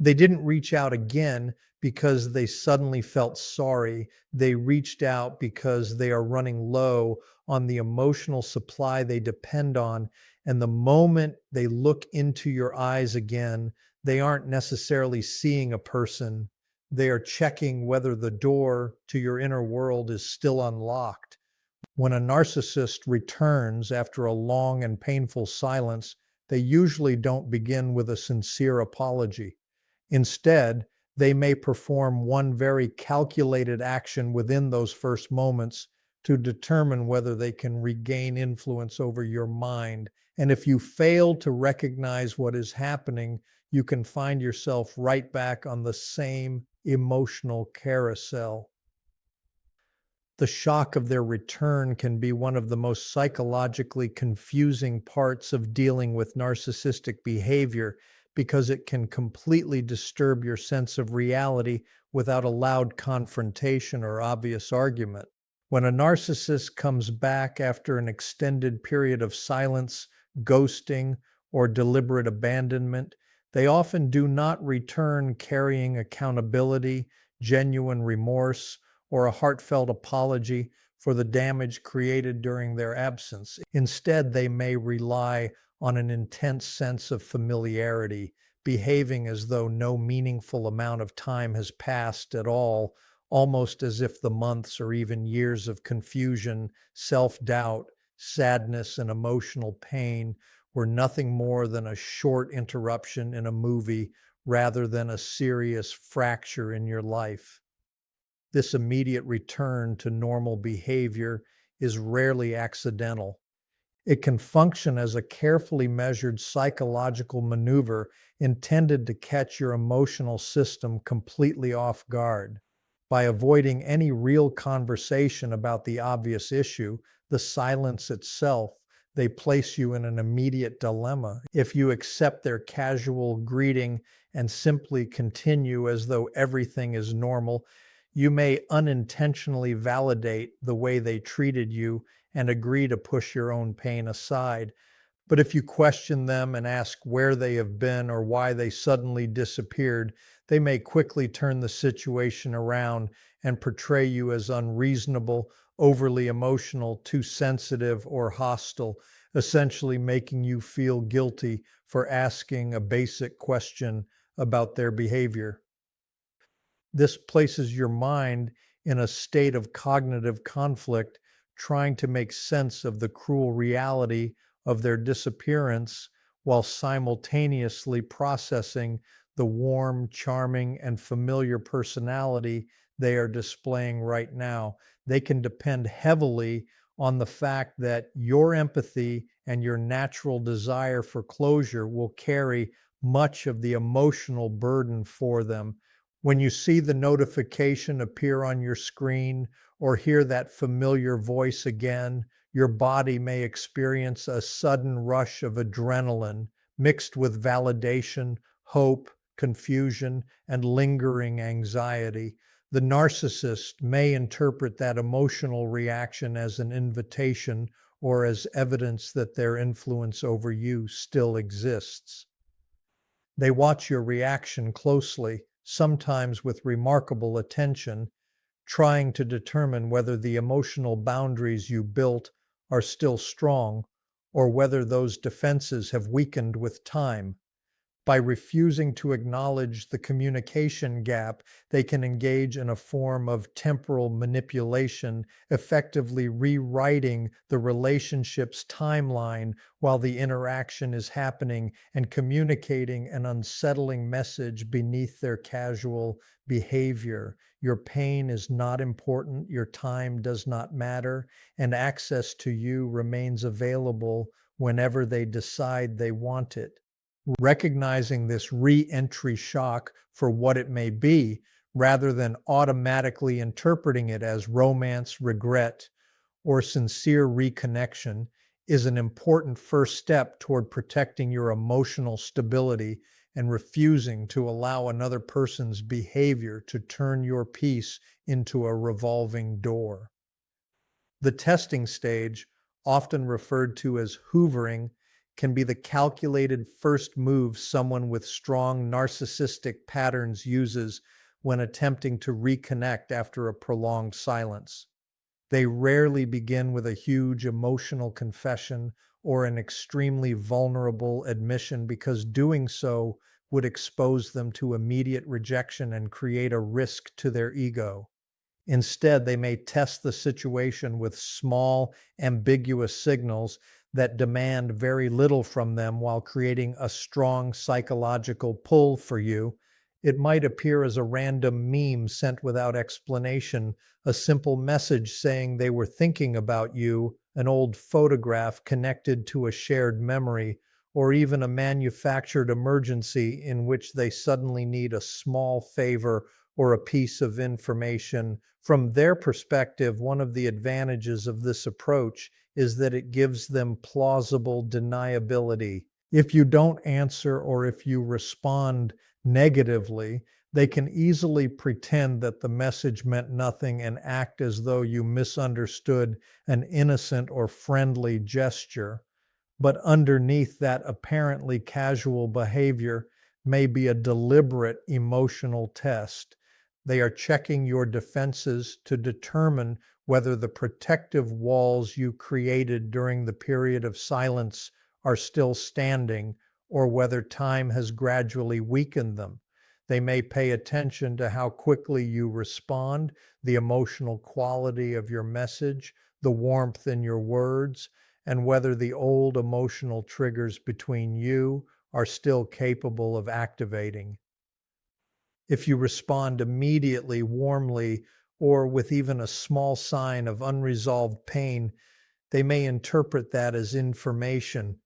They didn't reach out again because they suddenly felt sorry. They reached out because they are running low on the emotional supply they depend on. And the moment they look into your eyes again, they aren't necessarily seeing a person. They are checking whether the door to your inner world is still unlocked. When a narcissist returns after a long and painful silence, they usually don't begin with a sincere apology. Instead, they may perform one very calculated action within those first moments to determine whether they can regain influence over your mind. And if you fail to recognize what is happening, you can find yourself right back on the same emotional carousel. The shock of their return can be one of the most psychologically confusing parts of dealing with narcissistic behavior because it can completely disturb your sense of reality without a loud confrontation or obvious argument. When a narcissist comes back after an extended period of silence, ghosting, or deliberate abandonment, they often do not return carrying accountability, genuine remorse, or a heartfelt apology for the damage created during their absence. Instead, they may rely on an intense sense of familiarity, behaving as though no meaningful amount of time has passed at all, almost as if the months or even years of confusion, self-doubt, sadness, and emotional pain were nothing more than a short interruption in a movie rather than a serious fracture in your life. This immediate return to normal behavior is rarely accidental. It can function as a carefully measured psychological maneuver intended to catch your emotional system completely off guard. By avoiding any real conversation about the obvious issue, the silence itself, they place you in an immediate dilemma. If you accept their casual greeting and simply continue as though everything is normal, you may unintentionally validate the way they treated you and agree to push your own pain aside. But if you question them and ask where they have been or why they suddenly disappeared, they may quickly turn the situation around and portray you as unreasonable, overly emotional, too sensitive, or hostile, essentially making you feel guilty for asking a basic question about their behavior. This places your mind in a state of cognitive conflict, trying to make sense of the cruel reality of their disappearance while simultaneously processing the warm, charming, and familiar personality they are displaying right now. They can depend heavily on the fact that your empathy and your natural desire for closure will carry much of the emotional burden for them. When you see the notification appear on your screen or hear that familiar voice again, your body may experience a sudden rush of adrenaline mixed with validation, hope, confusion, and lingering anxiety. The narcissist may interpret that emotional reaction as an invitation or as evidence that their influence over you still exists. They watch your reaction closely, sometimes with remarkable attention, trying to determine whether the emotional boundaries you built are still strong or whether those defenses have weakened with time. By refusing to acknowledge the communication gap, they can engage in a form of temporal manipulation, effectively rewriting the relationship's timeline while the interaction is happening and communicating an unsettling message beneath their casual behavior. Your pain is not important, your time does not matter, and access to you remains available whenever they decide they want it. Recognizing this re-entry shock for what it may be, rather than automatically interpreting it as romance, regret, or sincere reconnection, is an important first step toward protecting your emotional stability and refusing to allow another person's behavior to turn your peace into a revolving door. The testing stage, often referred to as hoovering, can be the calculated first move someone with strong narcissistic patterns uses when attempting to reconnect after a prolonged silence. They rarely begin with a huge emotional confession or an extremely vulnerable admission because doing so would expose them to immediate rejection and create a risk to their ego. Instead, they may test the situation with small, ambiguous signals that demand very little from them while creating a strong psychological pull for you. It might appear as a random meme sent without explanation, a simple message saying they were thinking about you, an old photograph connected to a shared memory, or even a manufactured emergency in which they suddenly need a small favor or a piece of information. From their perspective, one of the advantages of this approach is that it gives them plausible deniability. If you don't answer or if you respond negatively, they can easily pretend that the message meant nothing and act as though you misunderstood an innocent or friendly gesture. But underneath that apparently casual behavior may be a deliberate emotional test. They are checking your defenses to determine whether the protective walls you created during the period of silence are still standing or whether time has gradually weakened them. They may pay attention to how quickly you respond, the emotional quality of your message, the warmth in your words, and whether the old emotional triggers between you are still capable of activating. If you respond immediately, warmly, or with even a small sign of unresolved pain, they may interpret that as information.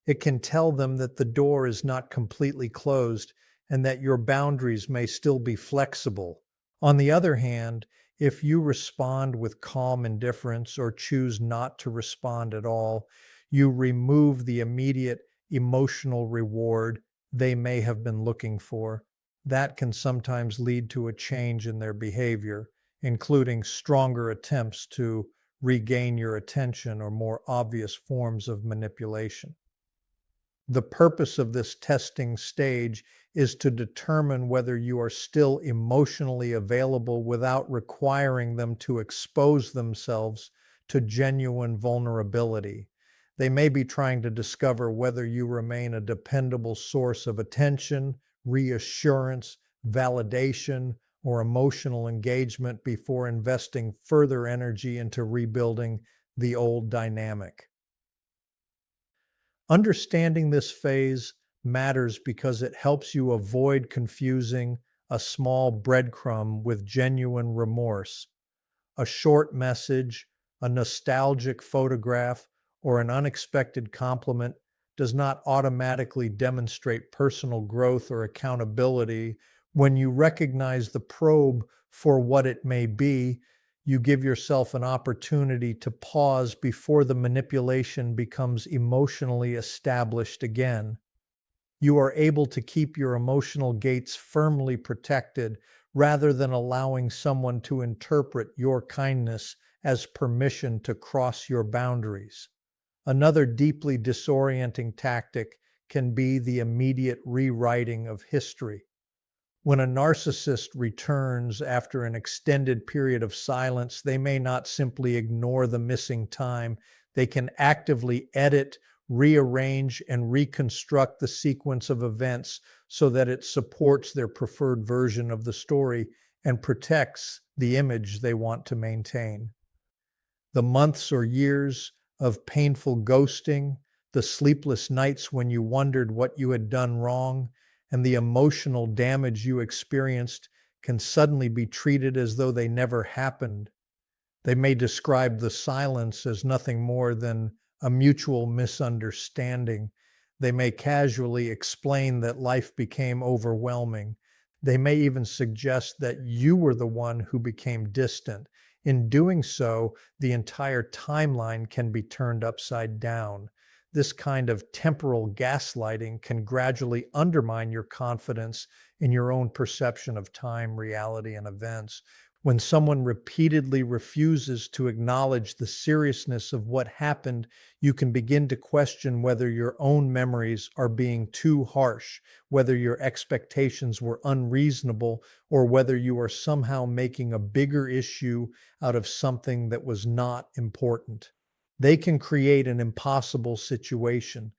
It can tell them that the door is not completely closed and that your boundaries may still be flexible. On the other hand, if you respond with calm indifference or choose not to respond at all, you remove the immediate emotional reward they may have been looking for. That can sometimes lead to a change in their behavior, including stronger attempts to regain your attention or more obvious forms of manipulation. The purpose of this testing stage is to determine whether you are still emotionally available without requiring them to expose themselves to genuine vulnerability. They may be trying to discover whether you remain a dependable source of attention, reassurance, validation, or emotional engagement before investing further energy into rebuilding the old dynamic. Understanding this phase matters because it helps you avoid confusing a small breadcrumb with genuine remorse. A short message, a nostalgic photograph, or an unexpected compliment does not automatically demonstrate personal growth or accountability. When you recognize the probe for what it may be, you give yourself an opportunity to pause before the manipulation becomes emotionally established again. You are able to keep your emotional gates firmly protected rather than allowing someone to interpret your kindness as permission to cross your boundaries. Another deeply disorienting tactic can be the immediate rewriting of history. When a narcissist returns after an extended period of silence, they may not simply ignore the missing time. They can actively edit, rearrange, and reconstruct the sequence of events so that it supports their preferred version of the story and protects the image they want to maintain. The months or years of painful ghosting, the sleepless nights when you wondered what you had done wrong, and the emotional damage you experienced can suddenly be treated as though they never happened. They may describe the silence as nothing more than a mutual misunderstanding. They may casually explain that life became overwhelming. They may even suggest that you were the one who became distant. In doing so, the entire timeline can be turned upside down. This kind of temporal gaslighting can gradually undermine your confidence in your own perception of time, reality, and events. When someone repeatedly refuses to acknowledge the seriousness of what happened, you can begin to question whether your own memories are being too harsh, whether your expectations were unreasonable, or whether you are somehow making a bigger issue out of something that was not important. They can create an impossible situation.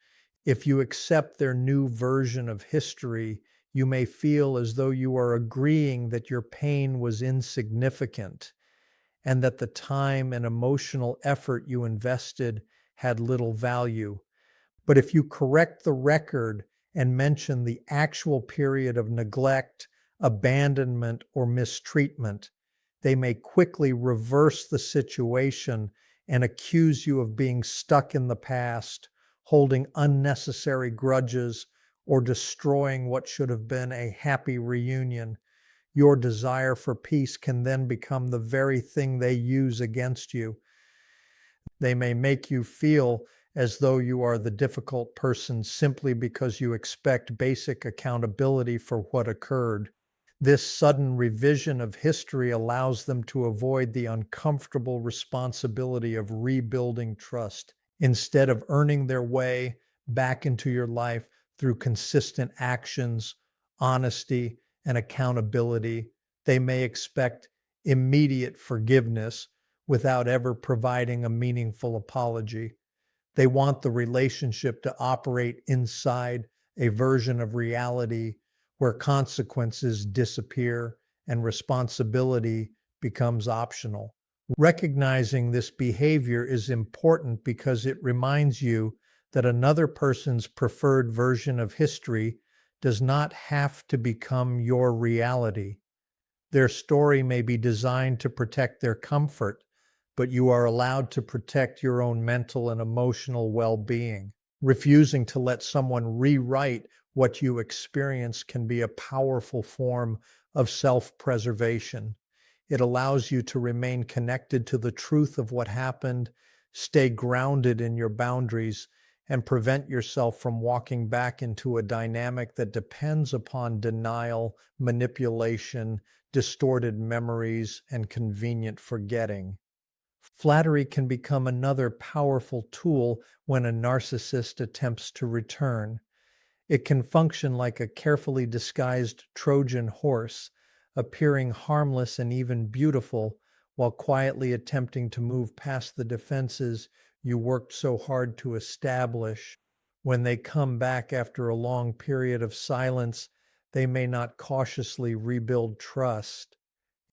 If you accept their new version of history, you may feel as though you are agreeing that your pain was insignificant and that the time and emotional effort you invested had little value. But if you correct the record and mention the actual period of neglect, abandonment, or mistreatment, they may quickly reverse the situation and accuse you of being stuck in the past, holding unnecessary grudges, or destroying what should have been a happy reunion. Your desire for peace can then become the very thing they use against you. They may make you feel as though you are the difficult person simply because you expect basic accountability for what occurred. This sudden revision of history allows them to avoid the uncomfortable responsibility of rebuilding trust. Instead of earning their way back into your life through consistent actions, honesty, and accountability, they may expect immediate forgiveness without ever providing a meaningful apology. They want the relationship to operate inside a version of reality where consequences disappear and responsibility becomes optional. Recognizing this behavior is important because it reminds you that another person's preferred version of history does not have to become your reality. Their story may be designed to protect their comfort, but you are allowed to protect your own mental and emotional well-being. Refusing to let someone rewrite what you experience can be a powerful form of self-preservation. It allows you to remain connected to the truth of what happened, stay grounded in your boundaries, and prevent yourself from walking back into a dynamic that depends upon denial, manipulation, distorted memories, and convenient forgetting. Flattery can become another powerful tool when a narcissist attempts to return. It can function like a carefully disguised Trojan horse, appearing harmless and even beautiful while quietly attempting to move past the defenses you worked so hard to establish. When they come back after a long period of silence, they may not cautiously rebuild trust.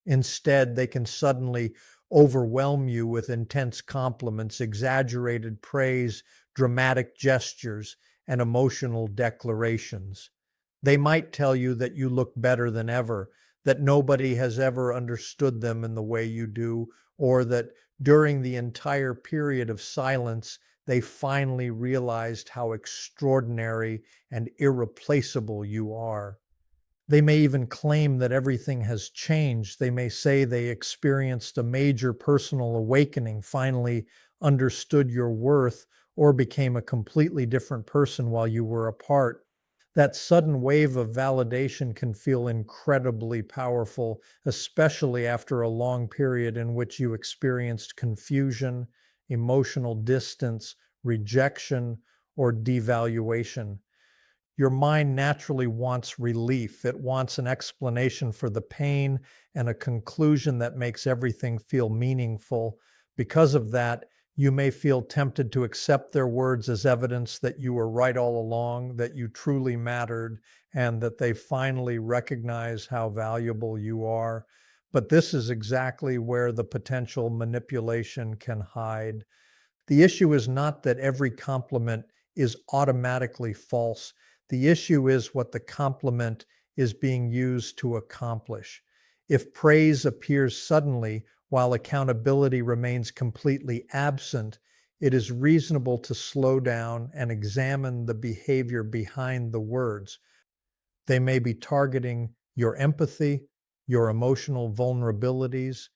Instead, they can suddenly overwhelm you with intense compliments, exaggerated praise, dramatic gestures, and emotional declarations. They might tell you that you look better than ever, that nobody has ever understood them in the way you do, or that during the entire period of silence, they finally realized how extraordinary and irreplaceable you are. They may even claim that everything has changed. They may say they experienced a major personal awakening, finally understood your worth, or became a completely different person while you were apart. That sudden wave of validation can feel incredibly powerful, especially after a long period in which you experienced confusion, emotional distance, rejection, or devaluation. Your mind naturally wants relief. It wants an explanation for the pain and a conclusion that makes everything feel meaningful. Because of that, you may feel tempted to accept their words as evidence that you were right all along, that you truly mattered, and that they finally recognize how valuable you are. But this is exactly where the potential manipulation can hide. The issue is not that every compliment is automatically false. The issue is what the compliment is being used to accomplish. If praise appears suddenly while accountability remains completely absent, it is reasonable to slow down and examine the behavior behind the words. They may be targeting your empathy, your emotional vulnerabilities,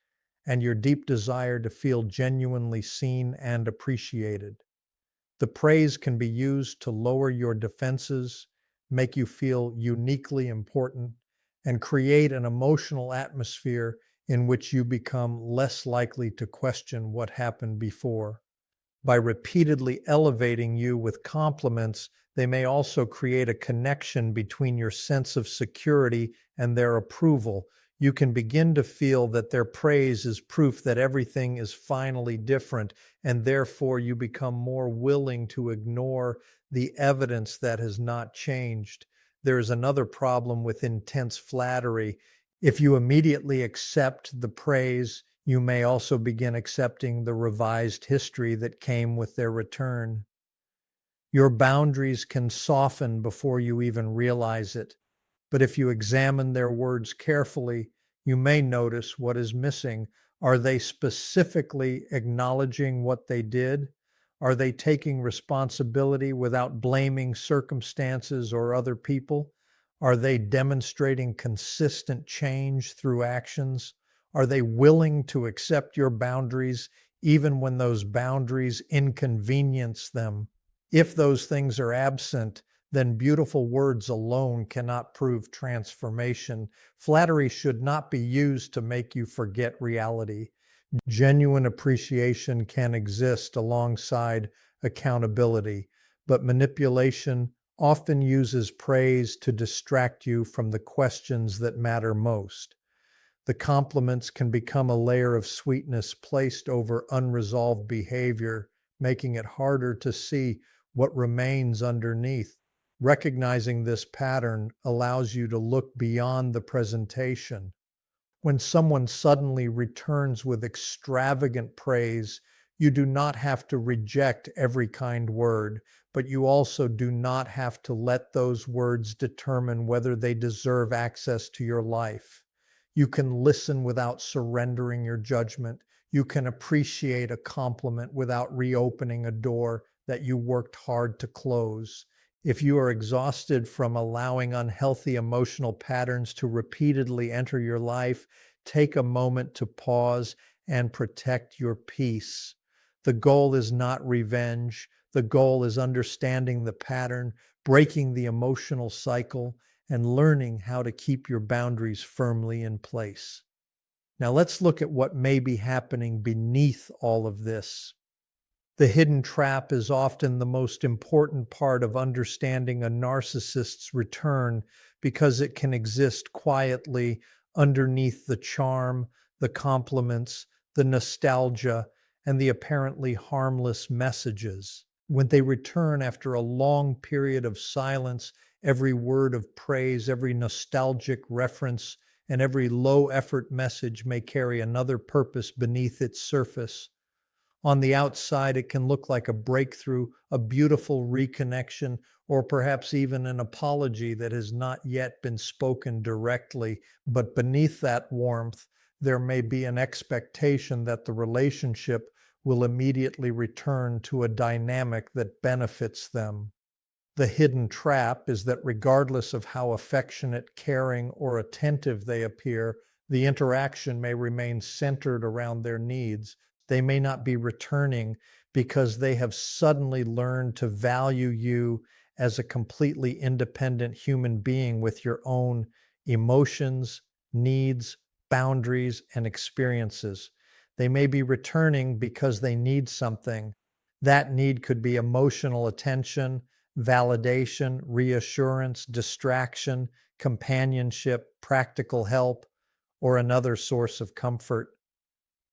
and your deep desire to feel genuinely seen and appreciated. The praise can be used to lower your defenses, make you feel uniquely important, and create an emotional atmosphere in which you become less likely to question what happened before. By repeatedly elevating you with compliments, they may also create a connection between your sense of security and their approval. You can begin to feel that their praise is proof that everything is finally different, and therefore you become more willing to ignore the evidence that has not changed. There is another problem with intense flattery. If you immediately accept the praise, you may also begin accepting the revised history that came with their return. Your boundaries can soften before you even realize it, but if you examine their words carefully, you may notice what is missing. Are they specifically acknowledging what they did? Are they taking responsibility without blaming circumstances or other people? Are they demonstrating consistent change through actions? Are they willing to accept your boundaries even when those boundaries inconvenience them? If those things are absent, then beautiful words alone cannot prove transformation. Flattery should not be used to make you forget reality. Genuine appreciation can exist alongside accountability, but manipulation often uses praise to distract you from the questions that matter most. The compliments can become a layer of sweetness placed over unresolved behavior, making it harder to see what remains underneath. Recognizing this pattern allows you to look beyond the presentation. When someone suddenly returns with extravagant praise, you do not have to reject every kind word, but you also do not have to let those words determine whether they deserve access to your life. You can listen without surrendering your judgment. You can appreciate a compliment without reopening a door that you worked hard to close. If you are exhausted from allowing unhealthy emotional patterns to repeatedly enter your life, take a moment to pause and protect your peace. The goal is not revenge. The goal is understanding the pattern, breaking the emotional cycle, and learning how to keep your boundaries firmly in place. Now let's look at what may be happening beneath all of this. The hidden trap is often the most important part of understanding a narcissist's return because it can exist quietly underneath the charm, the compliments, the nostalgia, and the apparently harmless messages. When they return after a long period of silence, every word of praise, every nostalgic reference, and every low-effort message may carry another purpose beneath its surface. On the outside, it can look like a breakthrough, a beautiful reconnection, or perhaps even an apology that has not yet been spoken directly. But beneath that warmth, there may be an expectation that the relationship will immediately return to a dynamic that benefits them. The hidden trap is that regardless of how affectionate, caring, or attentive they appear, the interaction may remain centered around their needs. They may not be returning because they have suddenly learned to value you as a completely independent human being with your own emotions, needs, boundaries, and experiences. They may be returning because they need something. That need could be emotional attention, validation, reassurance, distraction, companionship, practical help, or another source of comfort.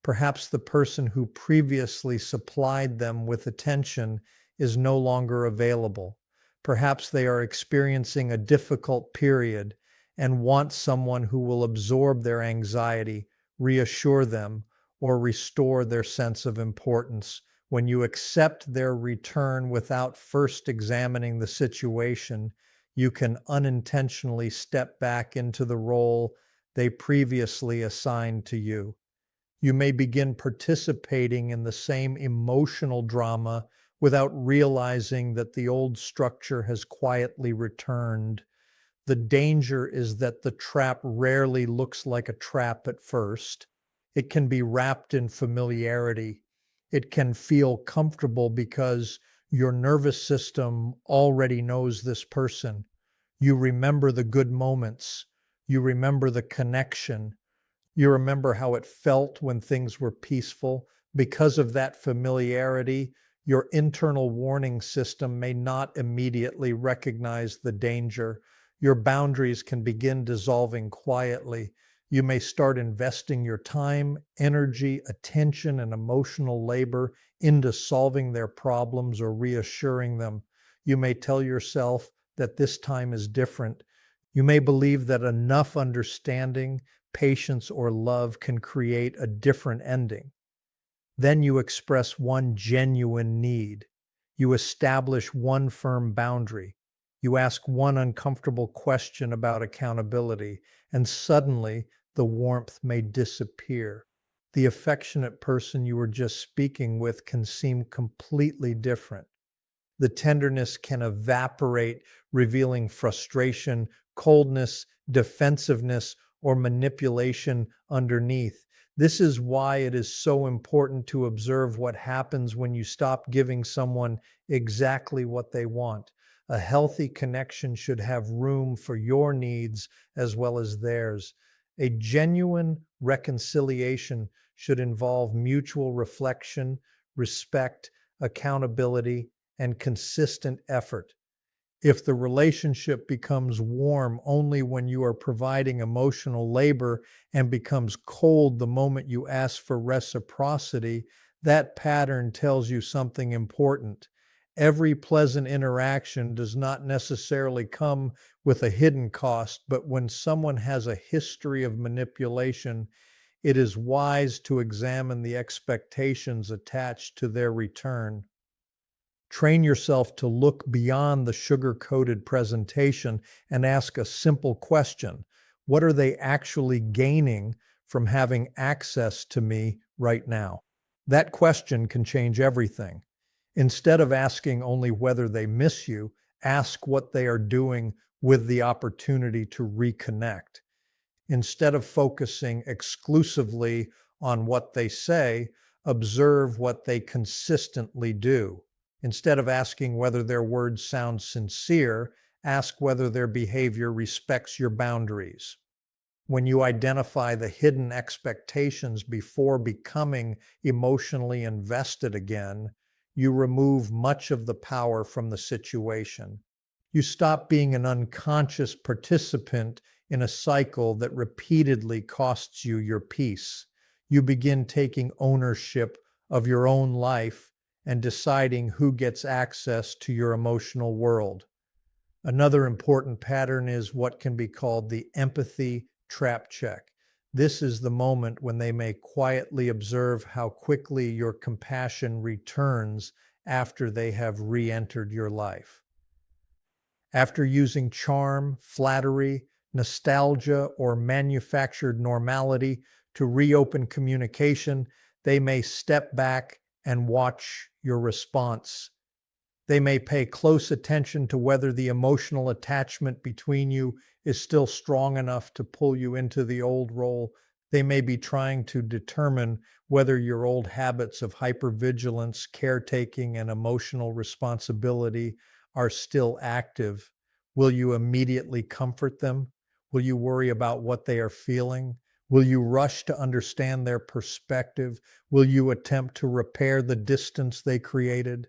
Perhaps the person who previously supplied them with attention is no longer available. Perhaps they are experiencing a difficult period and want someone who will absorb their anxiety, reassure them, or restore their sense of importance. When you accept their return without first examining the situation, you can unintentionally step back into the role they previously assigned to you. You may begin participating in the same emotional drama without realizing that the old structure has quietly returned. The danger is that the trap rarely looks like a trap at first. It can be wrapped in familiarity. It can feel comfortable because your nervous system already knows this person. You remember the good moments. You remember the connection. You remember how it felt when things were peaceful. Because of that familiarity, your internal warning system may not immediately recognize the danger. Your boundaries can begin dissolving quietly. You may start investing your time, energy, attention, and emotional labor into solving their problems or reassuring them. You may tell yourself that this time is different. You may believe that enough understanding, patience, or love can create a different ending. Then you express one genuine need. You establish one firm boundary. You ask one uncomfortable question about accountability, and suddenly the warmth may disappear. The affectionate person you were just speaking with can seem completely different. The tenderness can evaporate, revealing frustration, coldness, defensiveness, or manipulation underneath. This is why it is so important to observe what happens when you stop giving someone exactly what they want. A healthy connection should have room for your needs as well as theirs. A genuine reconciliation should involve mutual reflection, respect, accountability, and consistent effort. If the relationship becomes warm only when you are providing emotional labor and becomes cold the moment you ask for reciprocity, that pattern tells you something important. Every pleasant interaction does not necessarily come with a hidden cost, but when someone has a history of manipulation, it is wise to examine the expectations attached to their return. Train yourself to look beyond the sugar-coated presentation and ask a simple question. What are they actually gaining from having access to me right now? That question can change everything. Instead of asking only whether they miss you, ask what they are doing with the opportunity to reconnect. Instead of focusing exclusively on what they say, observe what they consistently do. Instead of asking whether their words sound sincere, ask whether their behavior respects your boundaries. When you identify the hidden expectations before becoming emotionally invested again, you remove much of the power from the situation. You stop being an unconscious participant in a cycle that repeatedly costs you your peace. You begin taking ownership of your own life and deciding who gets access to your emotional world. Another important pattern is what can be called the empathy trap check. This is the moment when they may quietly observe how quickly your compassion returns after they have re-entered your life. After using charm, flattery, nostalgia, or manufactured normality to reopen communication, they may step back and watch your response. They may pay close attention to whether the emotional attachment between you is still strong enough to pull you into the old role. They may be trying to determine whether your old habits of hypervigilance, caretaking, and emotional responsibility are still active. Will you immediately comfort them? Will you worry about what they are feeling? Will you rush to understand their perspective? Will you attempt to repair the distance they created?